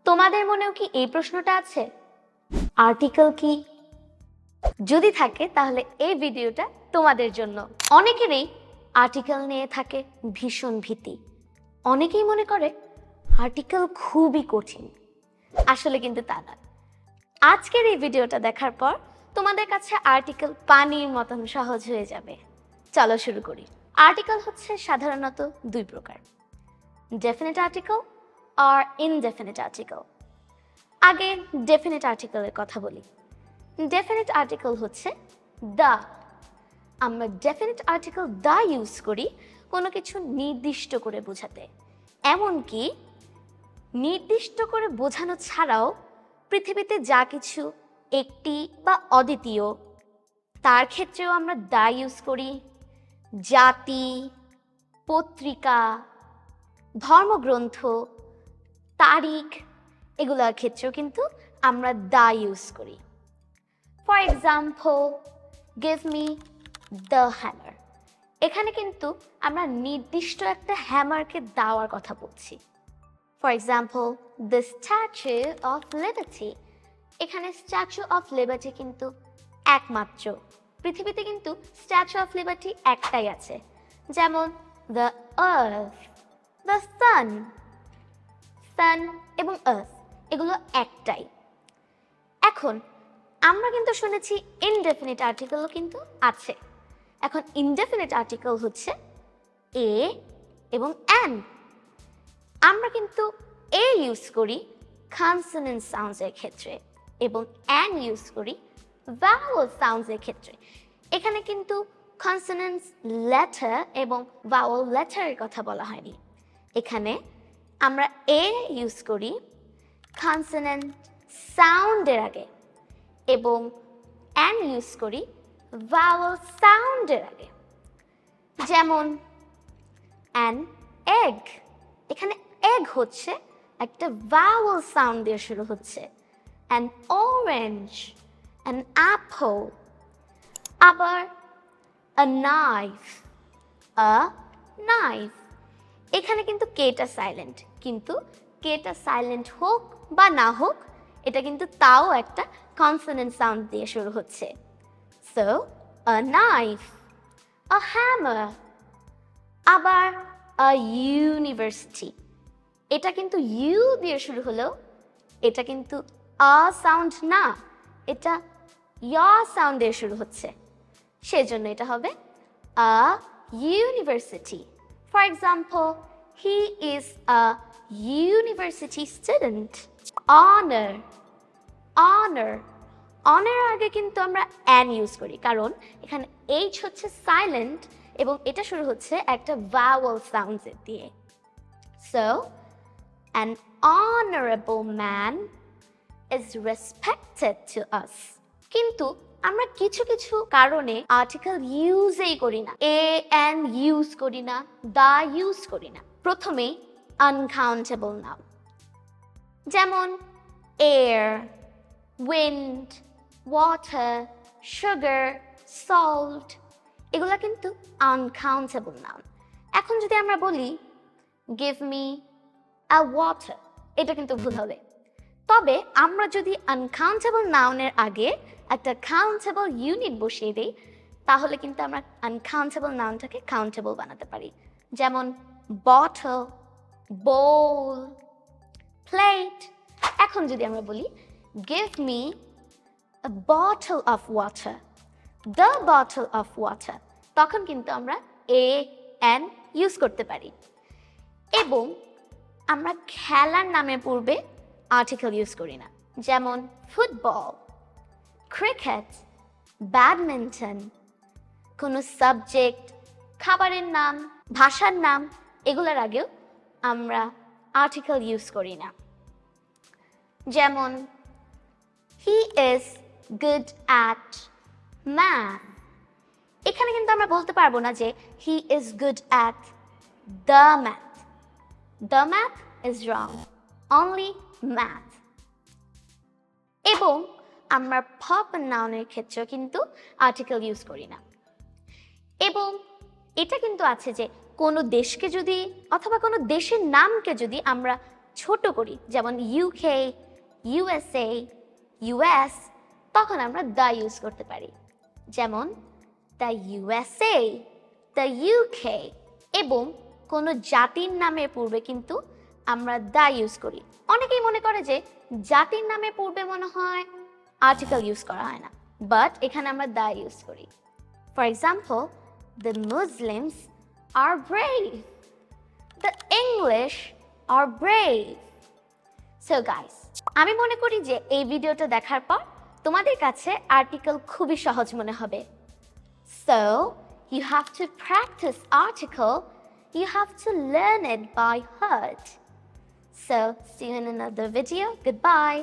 তোমাদের মনেও কি এই প্রশ্নটা আছে? আর্টিকেল কি? যদি থাকে তাহলে এই ভিডিওটা তোমাদের জন্য। অনেকেরই আর্টিকেল নিয়ে থাকে ভীষণ ভীতি। অনেকেই মনে করে আর্টিকেল খুবই কঠিন। আসলে কিন্তু তা নয়। আজকের এই ভিডিওটা দেখার পর তোমাদের কাছে আর্টিকেল পানির মতন সহজ হয়ে যাবে। চলো শুরু করি। আর্টিকেল হচ্ছে সাধারণত দুই প্রকার, ডেফিনিট আর্টিকেল আর ইনডেফিনিট আর্টিকেল। আগে ডেফিনিট আর্টিকেলের কথা বলি। ডেফিনিট আর্টিকেল হচ্ছে দা। আমরা ডেফিনিট আর্টিকেল দা ইউজ করি কোনো কিছু নির্দিষ্ট করে বোঝাতে। এমনকি নির্দিষ্ট করে বোঝানো ছাড়াও পৃথিবীতে যা কিছু একটি বা অদ্বিতীয় তার ক্ষেত্রেও আমরা দা ইউজ করি। জাতি, পত্রিকা, ধর্মগ্রন্থ, তারিখ এগুলোর ক্ষেত্রেও কিন্তু আমরা দা ইউজ করি। For example, give me the hammer. এখানে কিন্তু আমরা নির্দিষ্ট একটা হ্যামারকে দেওয়ার কথা বলছি। For example, the statue of liberty. এখানে স্ট্যাচু অফ লিবার্টি কিন্তু একমাত্র। পৃথিবীতে কিন্তু স্ট্যাচু অফ লিবার্টি একটাই আছে, যেমন দ্য আর্থ, দ্য সান। সান এবং আর্থ এগুলো একটাই। এখন আমরা কিন্তু শুনেছি ইনডেফিনিট আর্টিকেলও কিন্তু আছে। এখন ইনডেফিনিট আর্টিকেল হচ্ছে এ এবং অ্যান। আমরা কিন্তু এ ইউজ করি কনসোনেন্ট সাউন্ডসের ক্ষেত্রে এবং অ্যান ইউজ করি ভাওয়েল সাউন্ডসের ক্ষেত্রে। এখানে কিন্তু কনসোনেন্ট লেটার এবং ভাওয়েল লেটারের কথা বলা হয়নি। এখানে আমরা এ ইউজ করি কনসোনেন্ট সাউন্ডের আগে এবং অ্যান ইউজ করি ভাওয়েল সাউন্ডের আগে। যেমন অ্যান এগ। এখানে এগ হচ্ছে একটা ভাওয়েল সাউন্ড দিয়ে শুরু হচ্ছে। An orange, an Apple. আবার আ নাইফ, আ নাইফ। এখানে কিন্তু কেটা সাইলেন্ট, কিন্তু কেটা সাইলেন্ট হোক বা না হোক এটা কিন্তু তাও একটা কনসোনেন্ট সাউন্ড দিয়ে শুরু হচ্ছে। So a knife, a hammer. আবার আ ইউনিভার্সিটি। এটা কিন্তু ইউ দিয়ে শুরু হলেও এটা কিন্তু আ সাউন্ড না, এটা ইয়া সাউন্ড দিয়ে শুরু হচ্ছে, সেজন্য এটা হবে a university. For example, he is a university student. Honour, honour. Honour আগে কিন্তু আমরা অ্যান ইউজ করি, কারণ এখানে এইচ হচ্ছে সাইলেন্ট এবং এটা শুরু হচ্ছে একটা ভাওয়েল সাউন্ড দিয়ে। So an honorable man is respected to us. কিন্তু আমরা কিছু কিছু কারণে আর্টিকেল ইউজই করি না, এ অ্যান ইউজ করি না, দা ইউজ করি না। প্রথমে আনকাউন্টেবল নাউন, যেমন air, wind, water, sugar, salt, এগুলা কিন্তু আনকাউন্টেবল নাউন। এখন যদি আমরা বলি গিভ মি আ ওয়াটার, এটা কিন্তু ভুল হবে। তবে আমরা যদি আনকাউন্টেবল নাউনের আগে একটা কাউন্টেবল ইউনিট বসিয়ে দিই তাহলে কিন্তু আমরা আনকাউন্টেবল নাউনটাকে কাউন্টেবল বানাতে পারি। যেমন বটল, বোল, প্লেট। এখন যদি আমরা বলি give me a bottle of water, the bottle of water, তখন কিন্তু আমরা এ অ্যান ইউজ করতে পারি। এবং আমরা খেলার নামের পূর্বে আর্টিকেল ইউজ করি না, যেমন ফুটবল, ক্রিকেট, ব্যাডমিন্টন। কোনো সাবজেক্ট, খাবারের নাম, ভাষার নাম এগুলোর আগেও আমরা আর্টিকেল ইউজ করি না। যেমন he is good at math. এখানে কিন্তু আমরা বলতে পারবো না যে he is good at the math. The math is wrong, only math. এবং আমরা proper noun-এর ক্ষেত্রেও কিন্তু আর্টিকেল ইউজ করি না। এবং এটা কিন্তু আছে যে কোনো দেশকে যদি অথবা কোনো দেশের নামকে যদি আমরা ছোট করি, যেমন ইউকে, ইউএসএ, ইউএস, তখন আমরা দ্য ইউজ করতে পারি। যেমন দ্য ইউএসএ, দ্য ইউকে। এবং কোনো জাতির নামের পূর্বে কিন্তু আমরা দ্য ইউজ করি। অনেকেই মনে করে যে জাতির নামের পূর্বে মনে হয় আর্টিকেল ইউজ করা হয় না, বাট এখানে আমরা দ্য ইউজ করি। For example, the Muslims are brave, the English are brave. So guys, আমি মনে করি যে এই ভিডিওটা দেখার পর তোমাদের কাছে আর্টিকেল খুবই সহজ মনে হবে। So, you have to practice article, you have to learn it by heart. So, see you in another video. Goodbye.